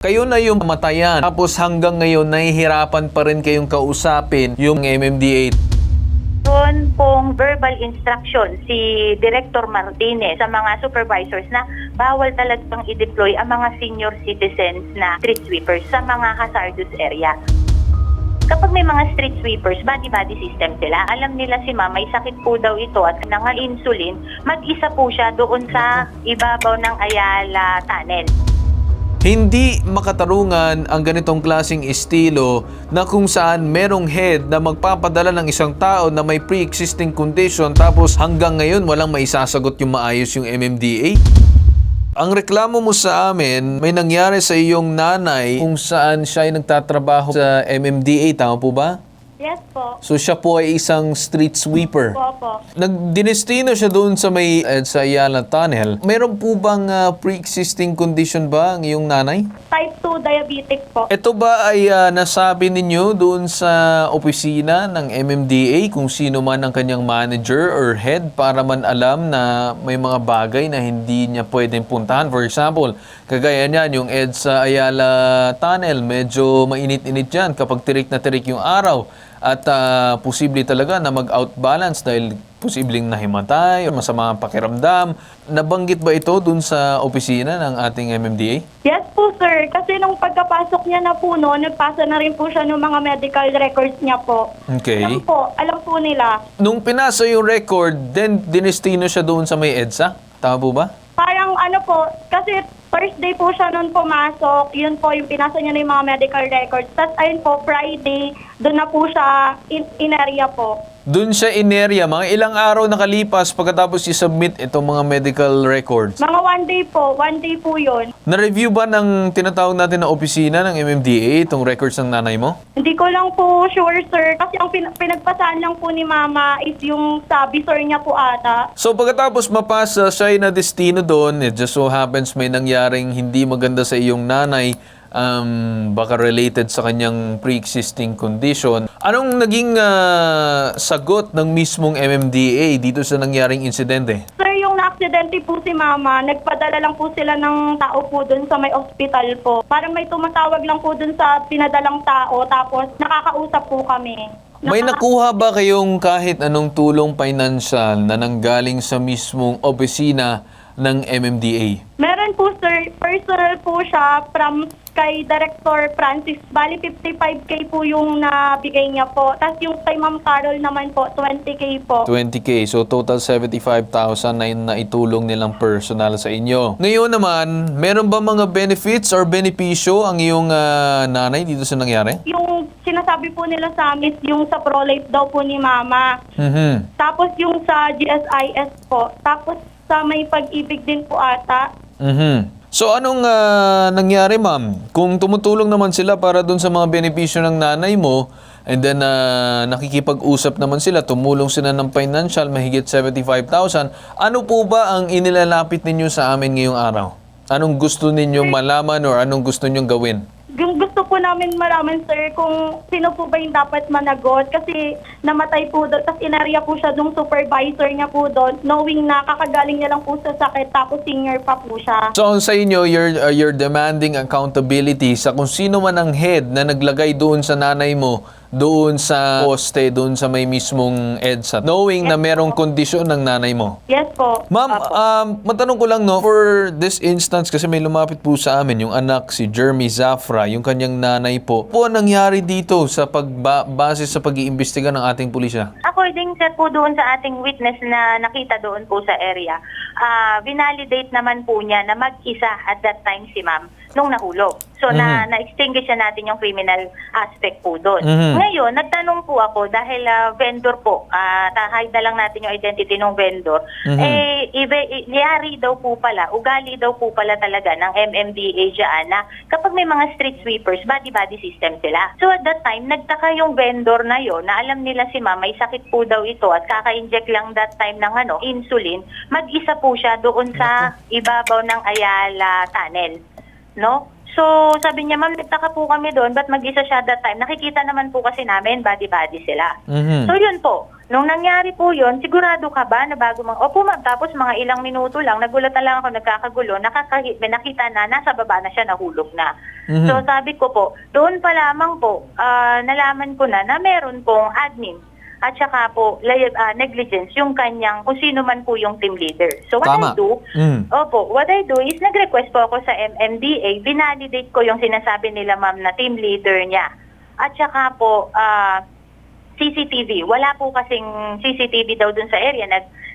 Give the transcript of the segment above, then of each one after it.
Kayo na yung matayan, tapos hanggang ngayon nahihirapan pa rin kayong kausapin yung MMDA. Doon pong verbal instruction si Director Martinez sa mga supervisors na bawal talagang i-deploy ang mga senior citizens na street sweepers sa mga hazardous area. Kapag may mga street sweepers, body-body system sila. Alam nila si ma'am, may sakit po daw ito at nanga-insulin, mag-isa po siya doon sa ibabaw ng Ayala Tunnel. Hindi makatarungan ang ganitong klaseng estilo na kung saan merong head na magpapadala ng isang tao na may pre-existing condition tapos hanggang ngayon walang maisasagot yung maayos yung MMDA. Ang reklamo mo sa amin, may nangyari sa iyong nanay kung saan siya ay nagtatrabaho sa MMDA, tama po ba? Yes po. So siya po ay isang street sweeper. Opo. Nagdinestino siya doon sa may sa Ayala Tunnel. Meron po bang pre-existing condition ba ang iyong nanay? Type 2 diabetic po. Ito ba ay nasabi ninyo doon sa opisina ng MMDA kung sino man ang kanyang manager or head para man alam na may mga bagay na hindi niya pwedeng puntahan? For example, kagaya niyan, yung EDSA Ayala Tunnel, medyo mainit-init yan kapag tirik na tirik yung araw. At posible talaga na mag-outbalance dahil posibleng nahimatay o masama ang pakiramdam. Nabanggit ba ito dun sa opisina ng ating MMDA? Yes po, sir. Kasi nung pagkapasok niya na po noon, nagpasa na rin po siya ng mga medical records niya po. Okay. Alam po nila. Nung pinasa yung record, then dinestino siya doon sa may EDSA? Tama po ba? Parang ano po, kasi Thursday po siya noon pumasok, yun po yung pinasa niya na yung mga medical records. Tapos ayun po, Friday, doon na po siya in area po. Doon siya in area, mga ilang araw nakalipas pagkatapos i-submit itong mga medical records. Mga one day po yun. Na-review ba ng tinatawag natin na opisina ng MMDA itong records ng nanay mo? Hindi ko lang po sure, sir. Kasi ang pinagpasaan lang po ni mama is yung sa visor niya po ata. So pagkatapos mapasa siya ay na-destino doon, it just so happens may nangyaring hindi maganda sa iyong nanay, baka related sa kanyang pre-existing condition. Anong naging sagot ng mismong MMDA dito sa nangyaring insidente? Sir, yung na-aksidente po si mama, nagpadala lang po sila ng tao po dun sa may ospital po. Parang may tumatawag lang po dun sa pinadalang tao, tapos nakakausap po kami. May nakuha ba kayong kahit anong tulong financial na nanggaling sa mismong opisina ng MMDA? Meron po, sir. Personal po siya from kay Director Francis. Bali, 55K po yung nabigay niya po. Tapos yung kay Ma'am Carol naman po, 20K po. 20K. So total 75,000 na naitulong nilang personal sa inyo. Ngayon naman, meron ba mga benefits or benepisyo ang iyong nanay dito sa nangyari? Yung sinasabi po nila sa amin, yung sa pro-life daw po ni Mama. Mhm. Tapos yung sa GSIS po. Tapos sa may pag-ibig din po ata. Mhm. So anong nangyari, ma'am? Kung tumutulong naman sila para dun sa mga benepisyo ng nanay mo, and then nakikipag-usap naman sila, tumulong sila ng financial, mahigit 75,000, ano po ba ang inilalapit ninyo sa amin ngayong araw? Anong gusto ninyong malaman or anong gusto ninyong gawin? Yung gusto po namin malaman, sir, kung sino po ba yung dapat managot. Kasi namatay po doon. Tapos inarya po siya ng supervisor niya po doon, knowing na kakagaling niya lang po sa sakit, tapos senior pa po siya. So sa inyo, you're demanding accountability sa kung sino man ang head na naglagay doon sa nanay mo, doon sa poste, doon sa may mismong EDSA, knowing na merong kondisyon ng nanay mo. Yes po. Ma'am, matanong ko lang, no, for this instance, kasi may lumapit po sa amin yung anak, si Jeremy Zafra, yung kanyang nanay po. Po ang nangyari dito sa base sa pag-iimbestiga ng ating pulisya? According sa po doon sa ating witness na nakita doon po sa area, vinalidate naman po niya na mag-isa at that time si ma'am nung nahulog. So na-extinguish na natin yung criminal aspect po doon. Ngayon, nagtanong po ako dahil vendor po, hide na lang natin yung identity ng vendor, niyari daw po pala, ugali daw po pala talaga ng MMDA dyan na kapag may mga street sweepers, body-body system sila. So at that time, nagtaka yung vendor na yon na alam nila si ma'am, may sakit po daw ito at kaka-inject lang that time ng insulin, mag-isa po siya doon sa ibabaw ng Ayala Tunnel. No? So, sabi niya, ma'am, nagtaka po kami doon, ba't mag-isa siya that time? Nakikita naman po kasi namin, body-body sila. So, yun po. Nung nangyari po yun, sigurado ka ba na bago opo ma'am, tapos mga ilang minuto lang, nagulat na lang ako, nagkakagulo, may nakita na, nasa baba na siya, nahulog na. So sabi ko po, doon pa lamang po, nalaman ko na meron pong admin at saka po negligence yung kanyang, kung sino man po yung team leader. So what Tama. I do, what I do is nag-request po ako sa MMDA, binalidate ko yung sinasabi nila ma'am na team leader niya. At saka po, CCTV. Wala po kasing CCTV daw dun sa area.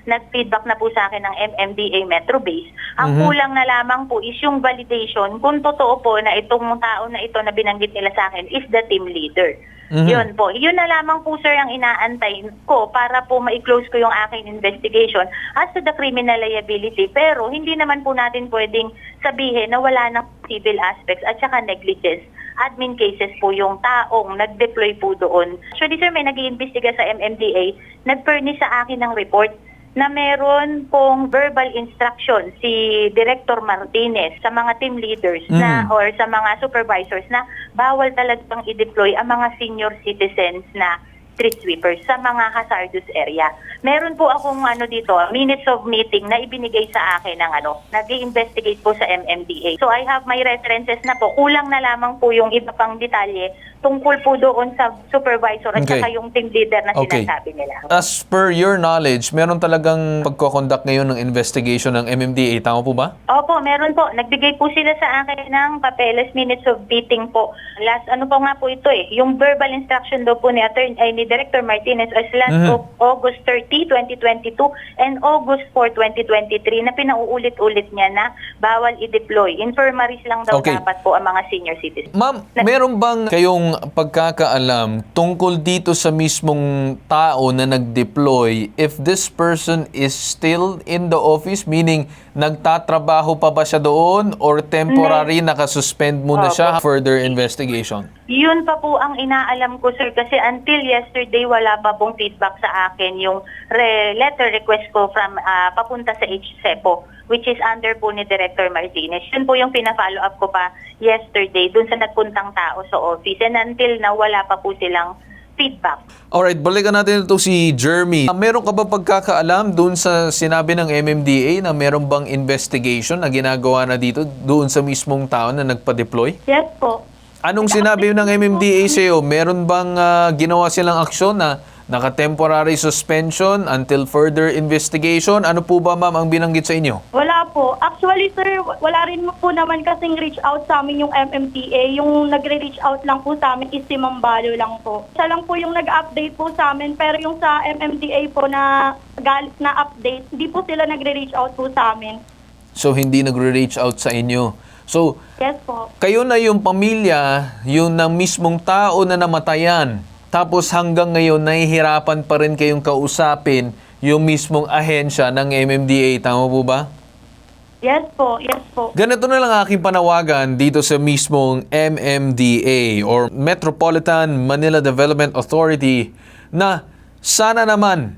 Nag-feedback na po sa akin ng MMDA Metro Base. Ang kulang na lamang po is yung validation kung totoo po na itong tao na ito na binanggit nila sa akin is the team leader. Yun po. Yun na lamang po sir ang inaantay ko para po ma-close ko yung aking investigation as to the criminal liability. Pero hindi naman po natin pwedeng sabihin na wala ng civil aspects at saka negligence. Admin cases po yung taong nag-deploy po doon. Actually sir, may nag-iimbestiga sa MMDA, nag-furnish sa akin ng report na meron pong verbal instruction si Director Martinez sa mga team leaders na or sa mga supervisors na bawal talagang i-deploy ang mga senior citizens na street sweepers sa mga hazardous area. Meron po akong dito, minutes of meeting na ibinigay sa akin ng nag-i-investigate po sa MMDA. So I have my references na po. Kulang na lamang po yung iba pang detalye tungkol po doon sa supervisor at saka yung team leader na sinasabi nila. As per your knowledge, meron talagang pagko-conduct ngayon ng investigation ng MMDA. Tama po ba? Opo, meron po. Nagbigay po sila sa akin ng papeles, minutes of meeting po. Last, po nga po ito yung verbal instruction daw po ni Director Martinez as last of August 30, 2022 and August 4, 2023 na pinauulit-ulit niya na bawal i-deploy. Infirmaries lang daw dapat po ang mga senior citizens. Ma'am, meron bang kayong pagkakaalam tungkol dito sa mismong tao na nag-deploy if this person is still in the office, meaning nagtatrabaho pa ba siya doon or temporary nakasuspend muna siya further investigation? Yun pa po ang inaalam ko, sir, kasi until yesterday wala pa pong feedback sa akin yung letter request ko from papunta sa HCEPO, which is under po ni Director Martinez. Yun po yung pina-follow up ko pa yesterday dun sa nagpuntang tao sa office. And until now, wala pa po silang feedback. Alright, balikan natin ito si Jeremy. Meron ka ba pagkakaalam doon sa sinabi ng MMDA na meron bang investigation na ginagawa na dito doon sa mismong tao na nagpa-deploy? Yes po. Anong sinabi ng MMDA sa'yo? Meron bang ginawa silang aksyon na naka-temporary suspension until further investigation? Ano po ba ma'am ang binanggit sa inyo? Wala po. Actually, sir, wala rin po naman kasing reach out sa amin yung MMDA. Yung nagre-reach out lang po sa amin is si Ma'am Balo lang po. Siya lang po yung nag-update po sa amin. Pero yung sa MMDA po na update, hindi po sila nagre-reach out po sa amin. So, hindi nagre-reach out sa inyo. So, Yes po. kayo na yung pamilya, yung na mismong tao na namatayan. Tapos hanggang ngayon, nahihirapan pa rin kayong kausapin yung mismong ahensya ng MMDA. Tama po ba? Yes po. Yes po. Ganito na lang aking panawagan dito sa mismong MMDA or Metropolitan Manila Development Authority na sana naman,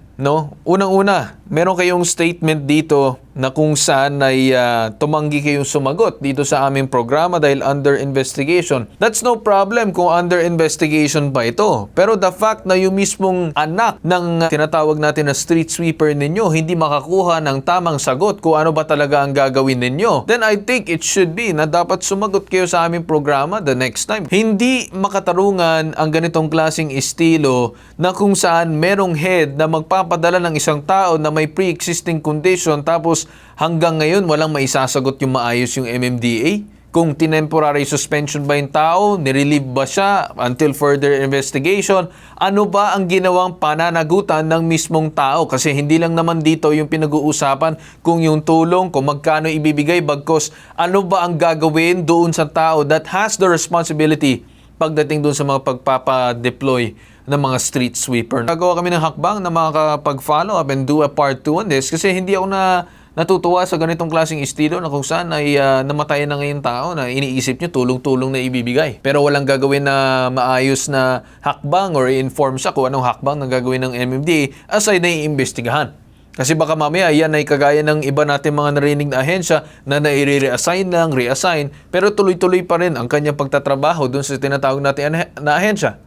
unang-una, meron kayong statement dito na kung saan ay tumanggi kayong sumagot dito sa aming programa dahil under investigation. That's no problem kung under investigation pa ito. Pero the fact na yung mismong anak ng tinatawag natin na street sweeper ninyo hindi makakuha ng tamang sagot kung ano ba talaga ang gagawin ninyo, then I think it should be na dapat sumagot kayo sa aming programa the next time. Hindi makatarungan ang ganitong klaseng estilo na kung saan merong head na magpapadala ng isang tao na may pre-existing condition tapos hanggang ngayon walang maisasagot yung maayos yung MMDA. Kung tinemporary suspension ba yung tao, nirelieve ba siya until further investigation, ano ba ang ginawang pananagutan ng mismong tao? Kasi hindi lang naman dito yung pinag-uusapan kung yung tulong, kung magkano ibibigay, bagkos ano ba ang gagawin doon sa tao that has the responsibility pagdating doon sa mga pagpapa-deploy ng mga street sweeper. Gagawa kami ng hakbang na makakapag-follow up and do a part 2 on this kasi hindi ako natutuwa sa ganitong klaseng estilo na kung saan ay namatayan na ngayon tao na iniisip nyo tulong-tulong na ibibigay. Pero walang gagawin na maayos na hakbang or i-inform siya kung anong hakbang na gagawin ng MMDA aside na iimbestigahan. Kasi baka mamaya yan ay kagaya ng iba natin mga narinig na ahensya na nai-reassign lang, reassign, pero tuloy-tuloy pa rin ang kanyang pagtatrabaho dun sa tinatawag natin na ahensya.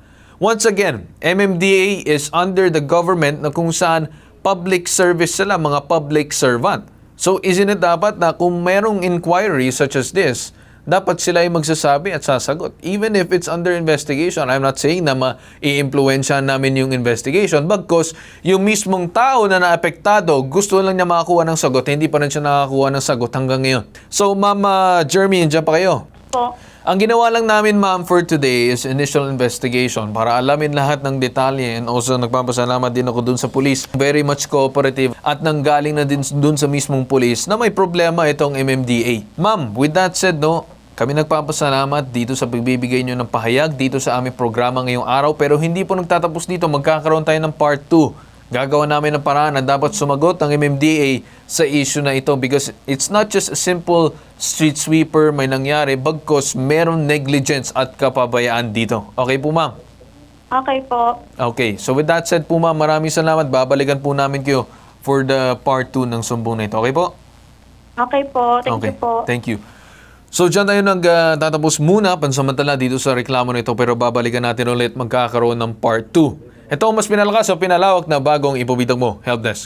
Once again, MMDA is under the government na kung saan public service sila, mga public servant. So, isn't it dapat na kung merong inquiry such as this, dapat sila ay magsasabi at sasagot. Even if it's under investigation, I'm not saying na ma-i-influensya namin yung investigation because yung mismong tao na naapektado, gusto lang niya makakuha ng sagot, hindi pa rin siya nakakuha ng sagot hanggang ngayon. So, Ma'am Jeremy, andyan pa kayo? Po. Ang ginawa lang namin, ma'am, for today is initial investigation para alamin lahat ng detalye, and also nagpapasalamat din ako dun sa police. Very much cooperative at nanggaling na din dun sa mismong police na may problema itong MMDA. Ma'am, with that said, no, kami nagpapasalamat dito sa pagbibigay nyo ng pahayag dito sa aming programa ngayong araw, pero hindi po nagtatapos dito. Magkakaroon tayo ng part 2. Gagawa namin ng paraan na dapat sumagot ng MMDA sa issue na ito because it's not just a simple street sweeper may nangyari bagkus meron negligence at kapabayaan dito. Okay po, ma'am? Okay po. Okay. So with that said po, ma'am, maraming salamat. Babalikan po namin kayo for the part 2 ng sumbong na ito. Okay po? Okay po. Thank Okay. you po. Thank you. So dyan tayo nagtatapos muna pansamantala dito sa reklamo na ito pero babalikan natin ulit magkakaroon ng part 2. Ito ang mas pinalakas o pinalawak na bagong ipobitong mo. Helpdesk.